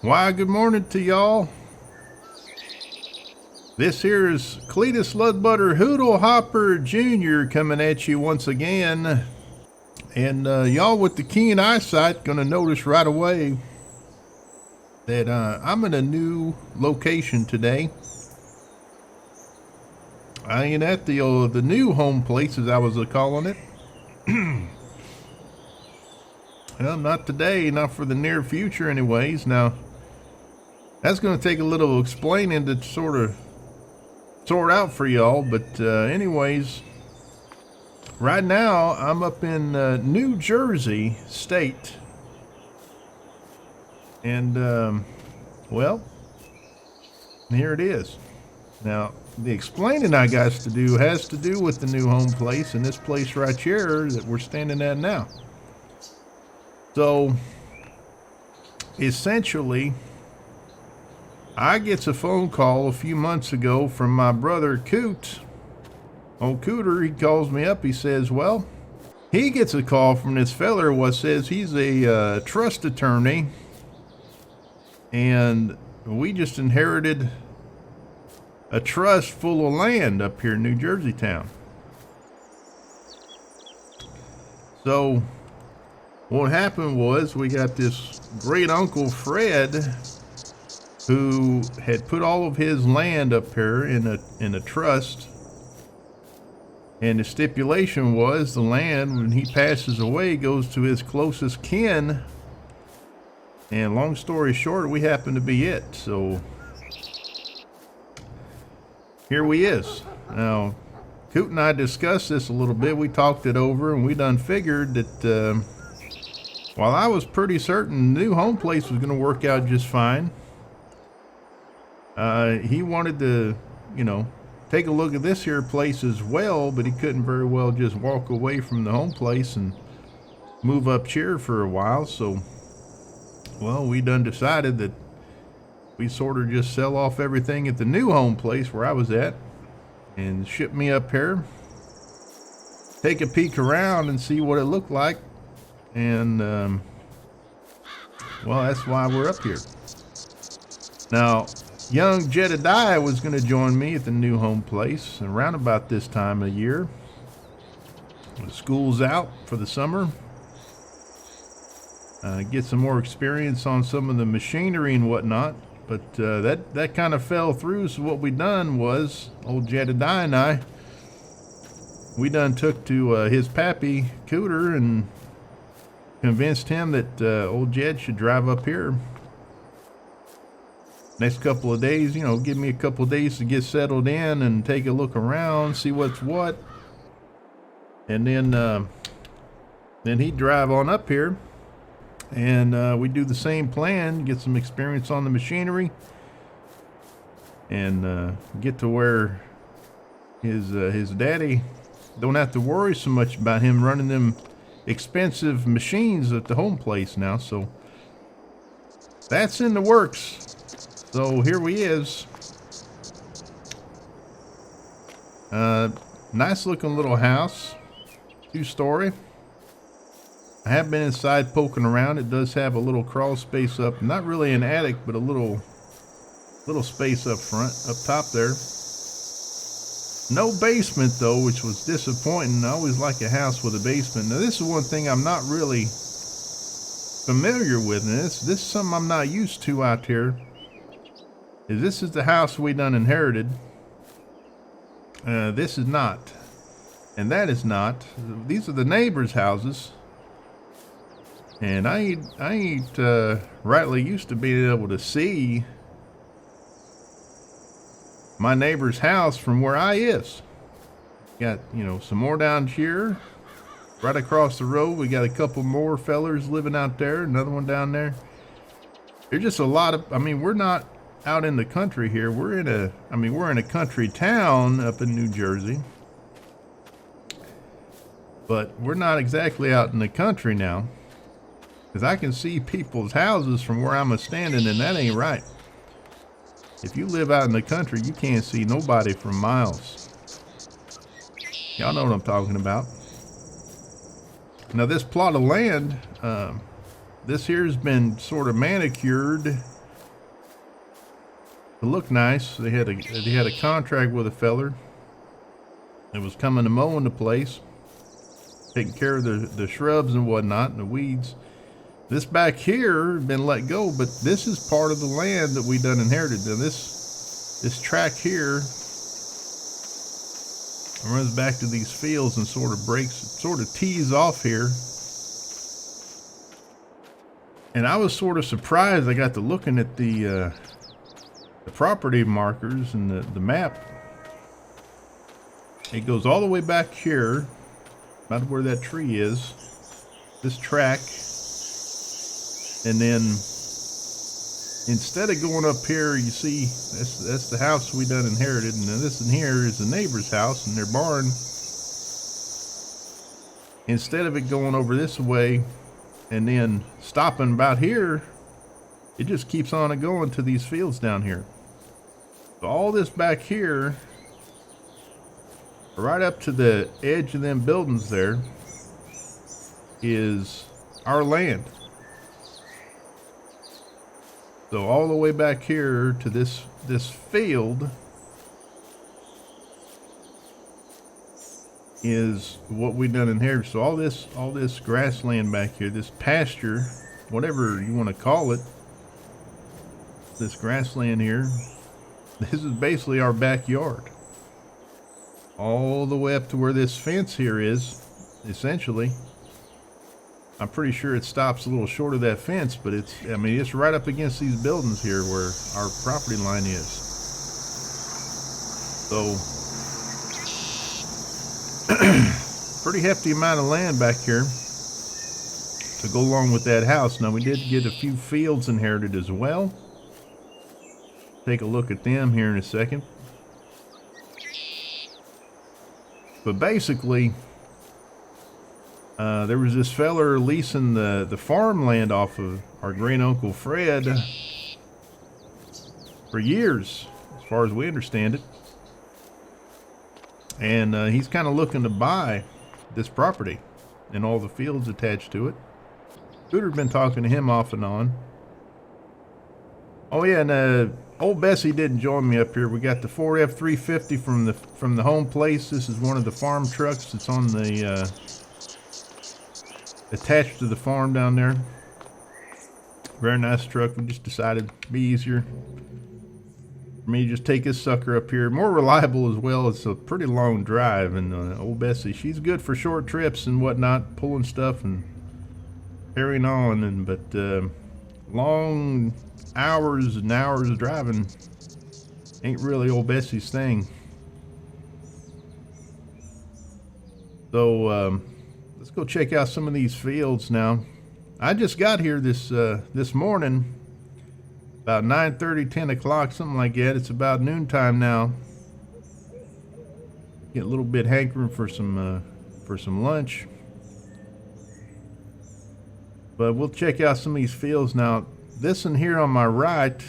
Why, good morning to y'all. This here is Cletus Ludbutter Hoodle Hopper Jr. coming at you once again. And y'all with the keen eyesight gonna notice right away that I'm in a new location today. I ain't at the new home place, as I was calling it. Well, not today, not for the near future anyways. Now, that's going to take a little explaining to sort out for y'all. But anyways, right now I'm up in New Jersey State. And, well, here it is. Now, the explaining I got to do has to do with the new home place and this place right here that we're standing at now. So, essentially, I gets a phone call a few months ago from my brother Coot. Old Cooter, he calls me up. He says, well, he gets a call from this feller what says he's a trust attorney, and we just inherited a trust full of land up here in New Jersey town. So what happened was we got this great uncle Fred who had put all of his land up here in a trust, and the stipulation was the land when he passes away goes to his closest kin. And long story short, we happen to be it. So here we is. Now, Coot and I discussed this a little bit. We talked it over, and we done figured that while I was pretty certain the new home place was going to work out just fine, he wanted to, take a look at this here place as well, but he couldn't very well just walk away from the home place and move up here for a while. So, well, we done decided that we sort of just sell off everything at the new home place where I was at and ship me up here, take a peek around and see what it looked like. And, well, that's why we're up here. Now, young Jedediah was going to join me at the new home place around about this time of year. School's out for the summer. Get some more experience on some of the machinery and whatnot. But that kind of fell through. So what we done was, old Jedediah and I, we done took to his pappy Cooter and convinced him that old Jed should drive up here next couple of days. Give me a couple of days to get settled in and take a look around, see what's what, and then he'd drive on up here, and we do the same plan, get some experience on the machinery, and get to where his daddy don't have to worry so much about him running them expensive machines at the home place now. So that's in the works. So here we is. Nice looking little house, 2-story. I have been inside poking around. It does have a little crawl space up, not really an attic, but a little space up front, up top there. No basement though, which was disappointing. I always like a house with a basement. Now this is one thing I'm not really familiar with, and this is something I'm not used to out here. This is the house we done inherited. This is not, and that is not. These are the neighbors' houses, and I ain't rightly used to being able to see my neighbor's house from where I is. Got, some more down here. Right across the road, we got a couple more fellers living out there. Another one down there. There's just a lot of, we're not out in the country here. We're in a country town up in New Jersey. But we're not exactly out in the country now. Because I can see people's houses from where I'm standing, and that ain't right. If you live out in the country, you can't see nobody for miles. Y'all know what I'm talking about. Now this plot of land, this here's been sort of manicured It looked nice. They had a contract with a feller that was coming to mow in the place, taking care of the shrubs and whatnot and the weeds. This back here had been let go, but this is part of the land that we done inherited. Now this track here runs back to these fields and sort of tees off here. And I was sort of surprised. I got to looking at the property markers and the map. It goes all the way back here, about where that tree is, this track. And then instead of going up here, you see that's the house we done inherited, and then this in here is the neighbor's house and their barn. Instead of it going over this way and then stopping about here, it just keeps on going to these fields down here. So all this back here, right up to the edge of them buildings there, is our land. So all the way back here to this field is what we done inherited. So all this grassland back here, this pasture, whatever you want to call it, this grassland here, this is basically our backyard. All the way up to where this fence here is, essentially. I'm pretty sure it stops a little short of that fence, but it's right up against these buildings here where our property line is. So, pretty hefty amount of land back here to go along with that house. Now, we did get a few fields inherited as well. Take a look at them here in a second. But basically, there was this feller leasing the farmland off of our great uncle Fred for years, as far as we understand it. And he's kind of looking to buy this property and all the fields attached to it. Scooter's been talking to him off and on. Oh yeah, and old Bessie didn't join me up here. We got the Ford F-350 from the home place. This is one of the farm trucks that's on the attached to the farm down there. Very nice truck. We just decided it'd be easier for me to just take this sucker up here. More reliable as well. It's a pretty long drive, and old Bessie, she's good for short trips and whatnot, pulling stuff and carrying on. But long hours and hours of driving ain't really old Bessie's thing. So let's go check out some of these fields now. I just got here this morning, about 9:30, 10 o'clock, something like that. It's about noontime now. Get a little bit hankering for some lunch. But we'll check out some of these fields now. This one here on my right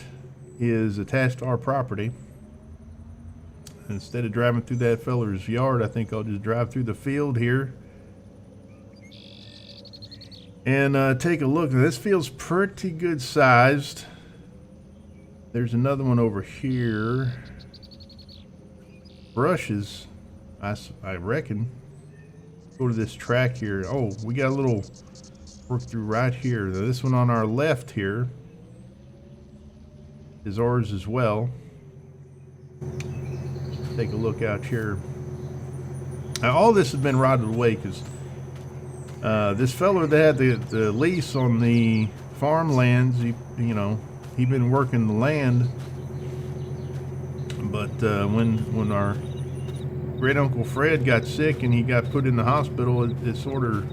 is attached to our property. Instead of driving through that feller's yard, I think I'll just drive through the field here and take a look. This field's pretty good sized. There's another one over here. Brushes, I reckon. Go to this track here. Oh, we got a little work through right here. This one on our left here is ours as well. Take a look out here. Now, all this has been rotted away because this fella that had the lease on the farmlands, he been working the land, but when our great uncle Fred got sick and he got put in the hospital, it sort of,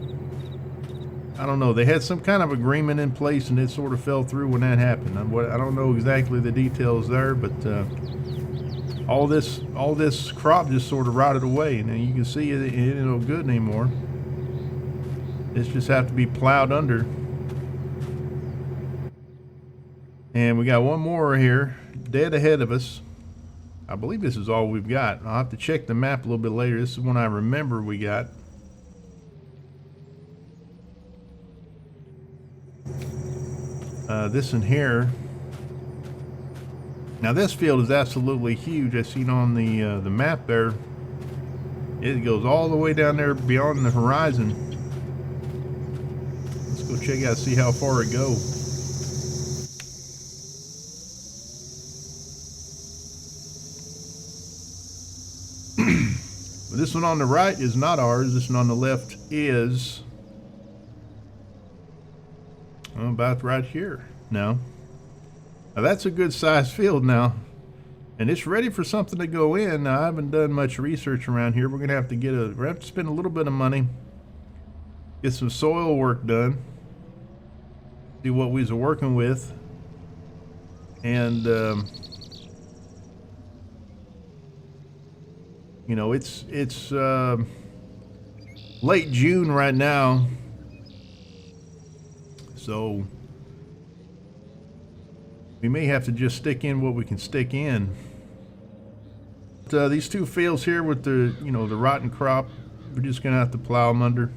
I don't know, they had some kind of agreement in place and it sort of fell through when that happened. I don't know exactly the details there, but all this crop just sort of rotted away, and you can see it ain't no good anymore. It's just have to be plowed under. And we got one more here, dead ahead of us. I believe this is all we've got. I'll have to check the map a little bit later. This is one I remember we got. This in here. Now this field is absolutely huge. I seen on the map there. It goes all the way down there beyond the horizon. Let's go check out, see how far it goes. This one on the right is not ours. This one on the left is about right here. Now that's a good sized field now, and it's ready for something to go in. Now, I haven't done much research around here. We're gonna have to spend a little bit of money, get some soil work done, see what we's working with, and you know, it's late June right now, so we may have to just stick in what we can stick in. But, these two fields here with the, you know, the rotten crop, we're just gonna have to plow them under,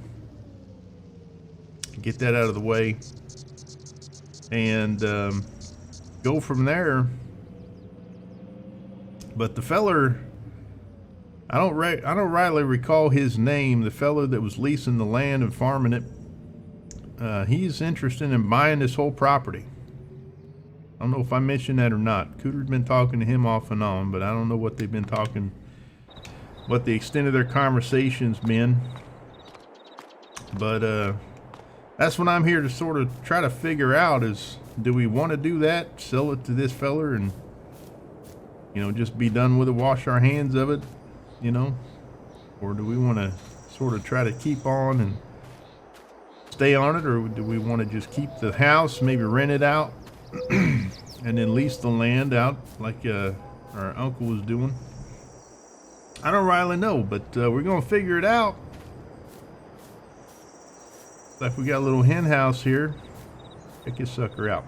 get that out of the way, and go from there. But the feller, I don't rightly recall his name. The fellow that was leasing the land and farming it, he's interested in buying this whole property. I don't know if I mentioned that or not. Cooter's been talking to him off and on, but I don't know what they've been talking, what the extent of their conversation's been. But that's what I'm here to sort of try to figure out is, do we want to do that? Sell it to this feller and, you know, just be done with it, wash our hands of it? You know, or do we want to sort of try to keep on and stay on it, or do we want to just keep the house, maybe rent it out and then lease the land out like our uncle was doing? I don't really know, but we're gonna figure it out. Like we got a little hen house here. Check this sucker out.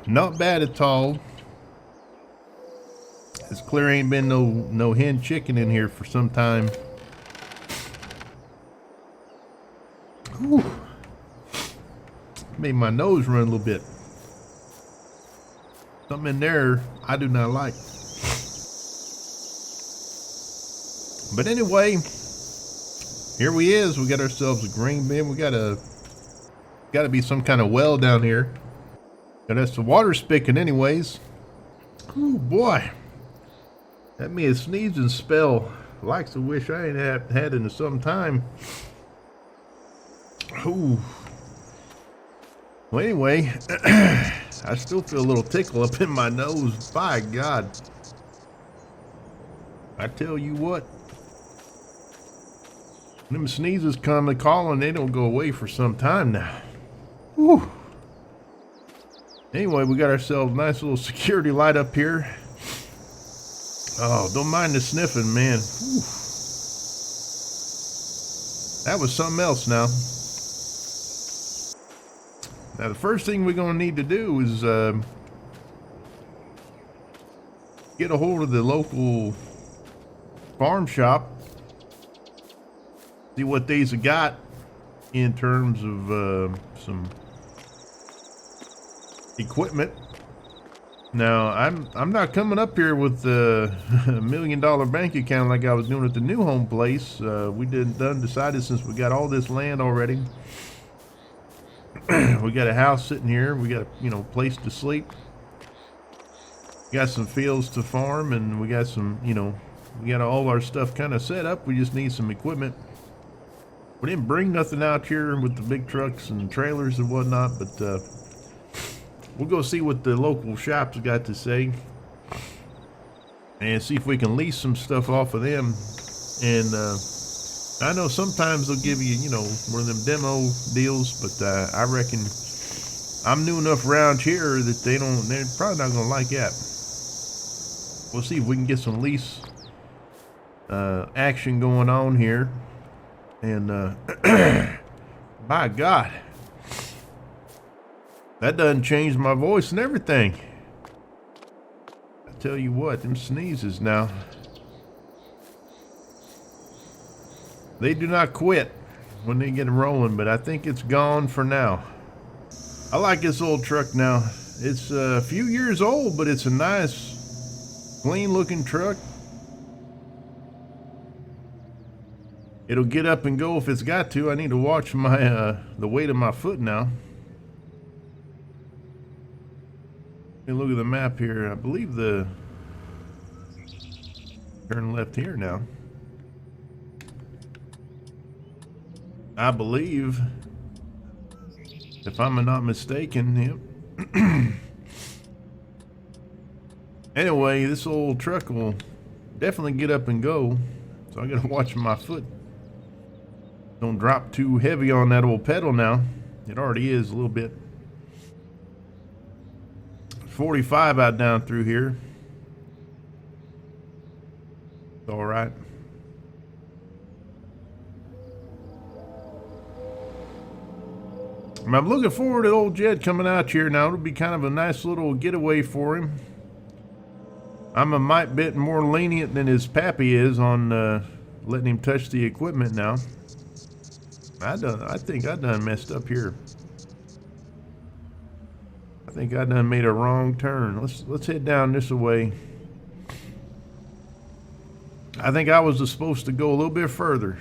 Not bad at all. It's clear ain't been no hen chicken in here for some time. Whew. Made my nose run a little bit. Something in there I do not like. But anyway, here we is. We got ourselves a grain bin. We got to be some kind of well down here. And that's the water spigot anyways. Oh boy. That me a sneezing spell. Likes to wish I ain't had in some time. Ooh. Well, anyway, I still feel a little tickle up in my nose. By God. I tell you what. When them sneezes come and calling, they don't go away for some time now. Whew. Anyway, we got ourselves a nice little security light up here. Oh, don't mind the sniffing, man. Whew. That was something else now. Now, the first thing we're going to need to do is get a hold of the local farm shop. See what they's got in terms of some equipment. Now, I'm not coming up here with a $1 million bank account like I was doing at the new home place. We decided, since we got all this land already, we got a house sitting here, we got a place to sleep, we got some fields to farm, and we got some, we got all our stuff kind of set up. We just need some equipment. We didn't bring nothing out here with the big trucks and trailers and whatnot, but we'll go see what the local shops got to say and see if we can lease some stuff off of them. And I know sometimes they'll give you, one of them demo deals, but I reckon I'm new enough around here that they're probably not gonna like that. We'll see if we can get some lease action going on here. And by God, that doesn't change my voice and everything. I tell you what, them sneezes now, they do not quit. when they get rolling, but I think it's gone for now. I like this old truck now. It's a few years old, but it's a nice, clean looking truck. It'll get up and go if it's got to. I need to watch my the weight of my foot now. Hey, look at the map here. I believe the turn left here now. I believe, if I'm not mistaken. Yep. Anyway, this old truck will definitely get up and go, so I gotta watch my foot. Don't drop too heavy on that old pedal now. It already is a little bit. 45 out down through here. It's all right. I'm looking forward to old Jed coming out here now. It'll be kind of a nice little getaway for him. I'm a mite bit more lenient than his pappy is on letting him touch the equipment now. I think I done messed up here. I think I done made a wrong turn. Let's head down this way. I think I was supposed to go a little bit further.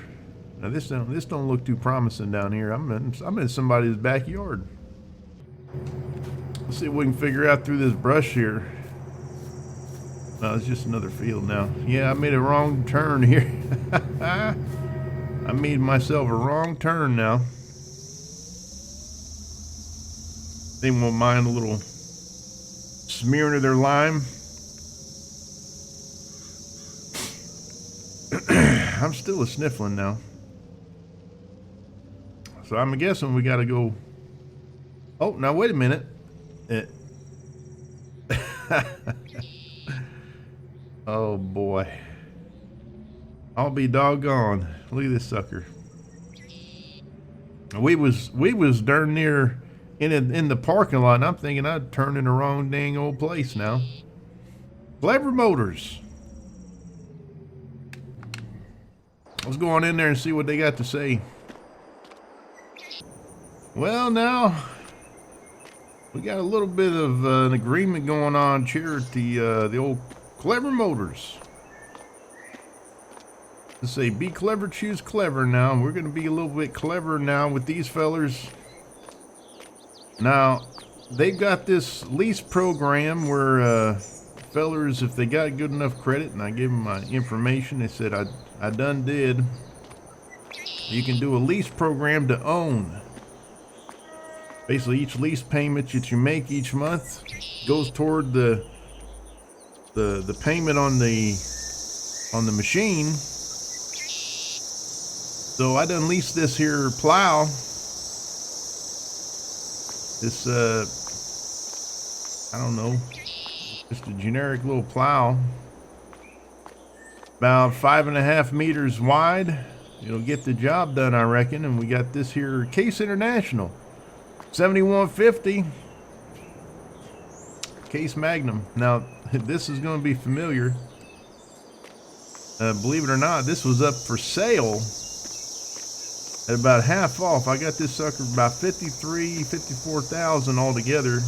Now this don't look too promising down here. I'm in somebody's backyard. Let's see if we can figure out through this brush here. No, it's just another field now. Yeah, I made a wrong turn here. I made myself a wrong turn now. They won't mind a little smearing of their lime. I'm still a sniffling now. So I'm guessing we gotta go. Oh, now wait a minute. Oh boy. I'll be doggone. Look at this sucker. We was darn near in the parking lot, and I'm thinking I'd turn in the wrong dang old place now. Clever Motors. Let's go on in there and see what they got to say. Well, now we got a little bit of an agreement going on here at the old Clever Motors. Let's say be clever, choose clever. Now we're going to be a little bit clever now with these fellers. Now they've got this lease program where fellers, if they got good enough credit, and I gave them my information, they said I done did. You can do a lease program to own. Basically, each lease payment that you make each month goes toward the payment on the machine. So I done leased this here plow. This I don't know, just a generic little plow, about 5.5 meters wide. It'll get the job done, I reckon. And we got this here Case International 7150 Case Magnum. Now this is going to be familiar. Believe it or not, this was up for sale at about half off. I got this sucker about $54,000 altogether.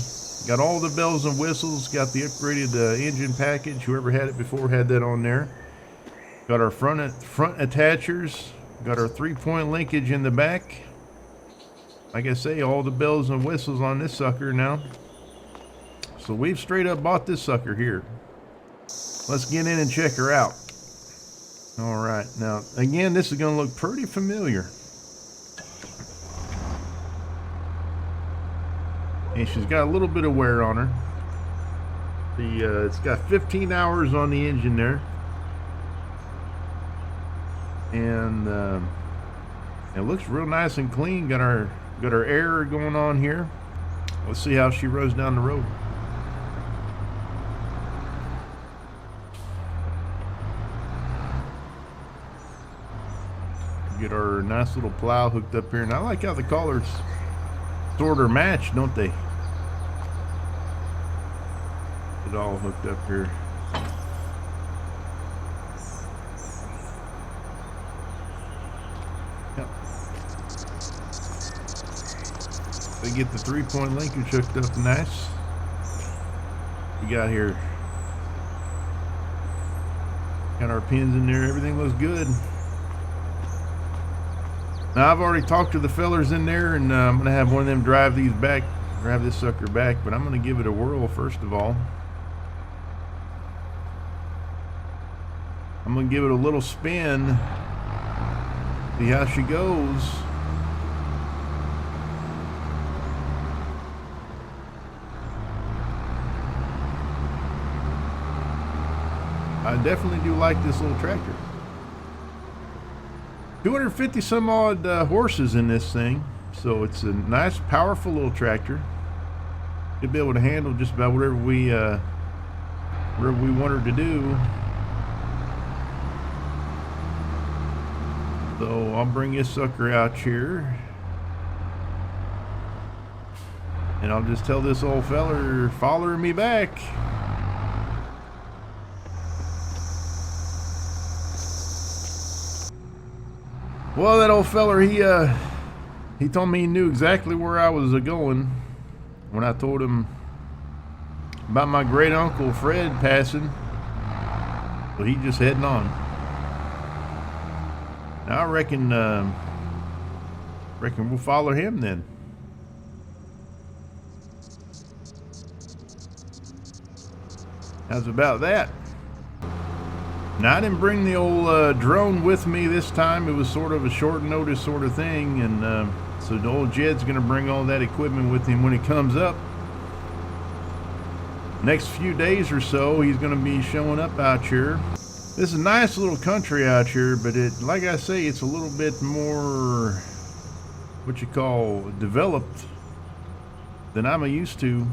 Got all the bells and whistles. Got the upgraded engine package. Whoever had it before had that on there. Got our front attachers. Got our 3-point linkage in the back. Like I say, all the bells and whistles on this sucker now. So we've straight up bought this sucker here. Let's get in and check her out. All right, now again, this is going to look pretty familiar. And she's got a little bit of wear on her. It's got 15 hours on the engine there. And it looks real nice and clean. Got our air going on here. Let's see how she rows down the road. Get our nice little plow hooked up here. And I like how the colors sort of match, don't they? It all hooked up here. Yep. get the 3-point linkage hooked up nice. We got here. Got our pins in there. Everything looks good. Now I've already talked to the fellers in there, and I'm gonna have one of them drive this sucker back, but I'm gonna give it a whirl first of all. I'm gonna give it a little spin, see how she goes. I definitely do like this little tractor. 250 some odd horses in this thing, so it's a nice, powerful little tractor. You'll be able to handle just about whatever we want her to do. So I'll bring this sucker out here, and I'll just tell this old feller follow me back. Well, that old feller, he told me he knew exactly where I was going when I told him about my great uncle Fred passing. So he just heading on. Now I reckon we'll follow him then. How's about that? Now, I didn't bring the old drone with me this time. It was sort of a short notice sort of thing, and so the old Jed's gonna bring all that equipment with him when it comes up. Next few days or so, he's gonna be showing up out here. This is a nice little country out here, but like I say, it's a little bit more, what you call, developed than I'm used to.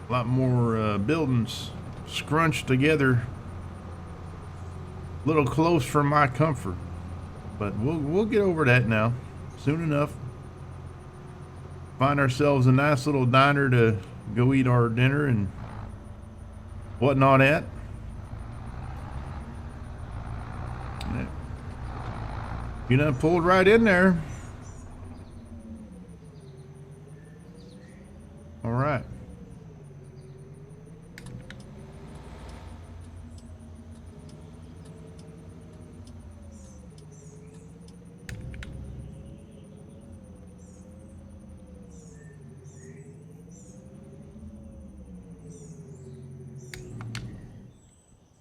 A lot more buildings scrunched together, a little close for my comfort, but we'll get over that now soon enough. Find ourselves a nice little diner to go eat our dinner and whatnot at. You done pulled right in there. All right.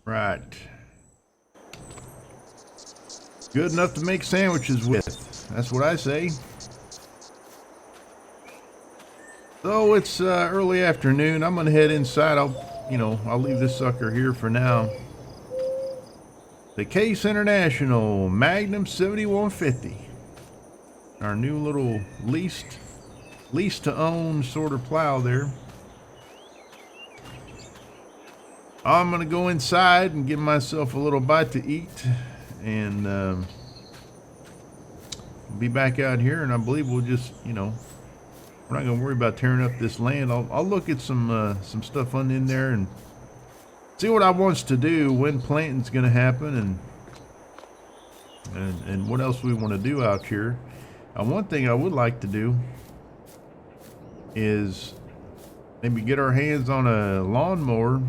Right. Good enough to make sandwiches with. That's what I say. So it's early afternoon. I'm gonna head inside. I'll leave this sucker here for now. The Case International Magnum 7150. Our new little leased to own sort of plow there. I'm gonna go inside and give myself a little bite to eat, and be back out here, and I believe we'll just, we're not gonna worry about tearing up this land. I'll look at some stuff in there and see what I wants to do, when planting's gonna happen, and what else we want to do out here. One thing I would like to do is maybe get our hands on a lawnmower,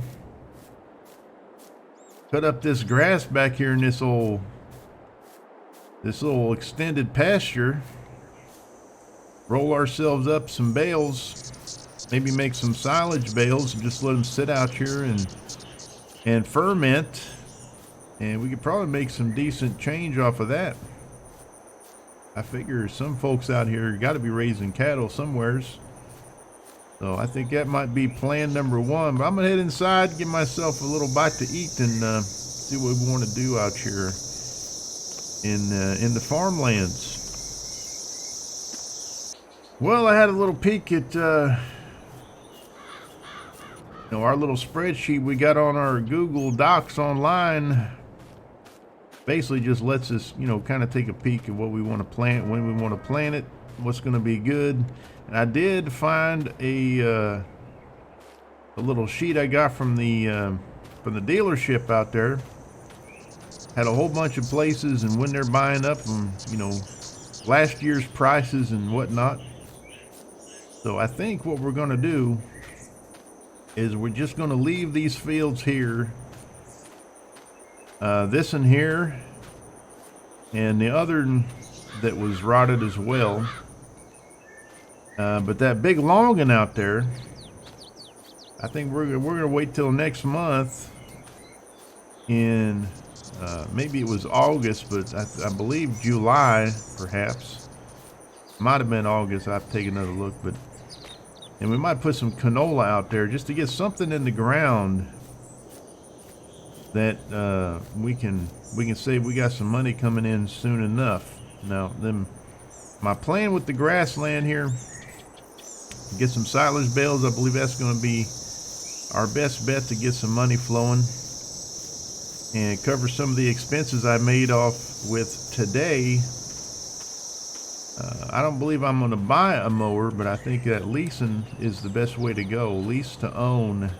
cut up this grass back here in this little extended pasture, roll ourselves up some bales, maybe make some silage bales and just let them sit out here and ferment, and we could probably make some decent change off of that. I figure some folks out here got to be raising cattle somewheres, so I think that might be plan number one. But I'm gonna head inside, give myself a little bite to eat, and see what we want to do out here in the farmlands. Well, I had a little peek at our little spreadsheet we got on our Google Docs online. Basically just lets us, kind of take a peek at what we want to plant, when we want to plant it, what's going to be good. And I did find a little sheet I got from the dealership out there. Had a whole bunch of places and when they're buying up them, last year's prices and whatnot. So I think what we're going to do is we're just going to leave these fields here. This in here and the other that was rotted as well. But that big long one out there, I think we're gonna wait till next month in maybe it was August, but I believe July perhaps. Might have been August. I'll take another look, and we might put some canola out there just to get something in the ground that we can say we got some money coming in soon enough. Now, then my plan with the grassland here, get some silage bales. I believe that's going to be our best bet to get some money flowing and cover some of the expenses I made off with today. I don't believe I'm going to buy a mower, but I think that leasing is the best way to go. Lease to own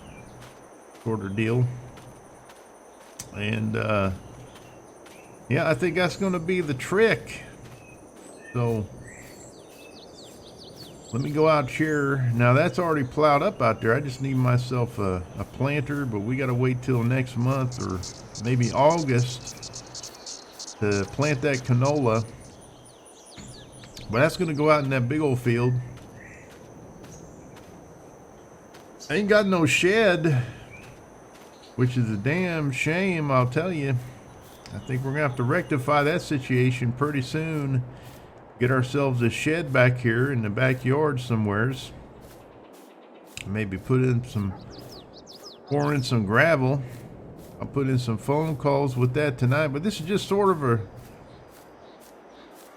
sort of deal. And yeah, I think that's going to be the trick. So let me go out here. Now that's already plowed up out there. I just need myself a planter, but we got to wait till next month or maybe August to plant that canola. But that's going to go out in that big old field. I ain't got no shed, which is a damn shame, I'll tell you. I think we're going to have to rectify that situation pretty soon. Get ourselves a shed back here in the backyard somewheres. Maybe pour in some gravel. I'll put in some phone calls with that tonight. But this is just sort of a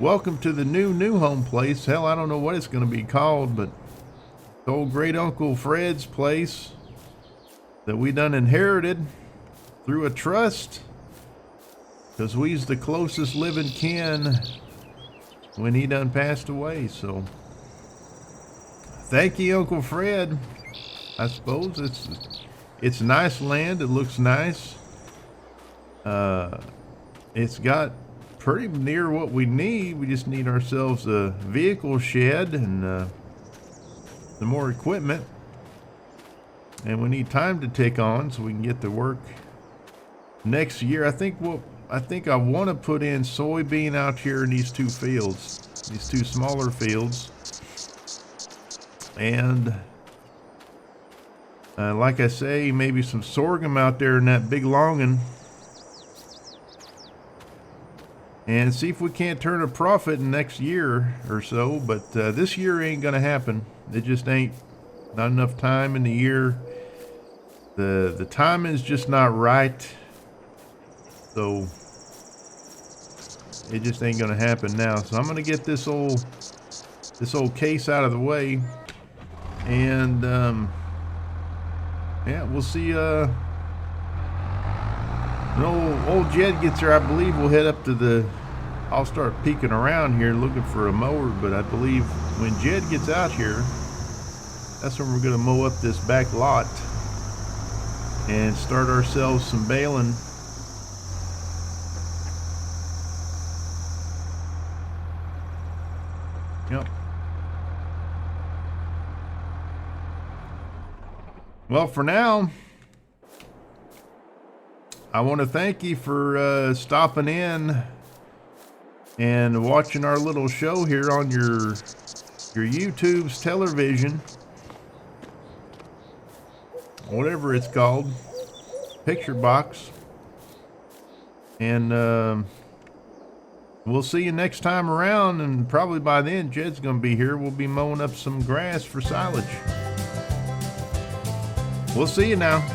welcome to the new home place. Hell, I don't know what it's going to be called, but it's old great Uncle Fred's place that we done inherited through a trust, because we's the closest living kin when he done passed away. So thank you, Uncle Fred. I suppose it's nice land. It looks nice. It's got pretty near what we need. We just need ourselves a vehicle shed and some more equipment, and we need time to take on so we can get to work next year. I think I want to put in soybean out here in these two fields, these two smaller fields, and like I say, maybe some sorghum out there in that big longin', and see if we can't turn a profit in next year or so. But this year ain't gonna happen. It just ain't. Not enough time in the year. The timing's just not right. So it just ain't gonna happen now. So I'm gonna get this old case out of the way, and yeah, we'll see. When old Jed gets here, I believe we'll head up to I'll start peeking around here looking for a mower, but I believe when Jed gets out here, that's when we're gonna mow up this back lot and start ourselves some baling. Yep. Well, for now, I want to thank you for stopping in and watching our little show here on your YouTube's television, whatever it's called, picture box. And we'll see you next time around, and probably by then Jed's gonna be here. We'll be mowing up some grass for silage. We'll see you now.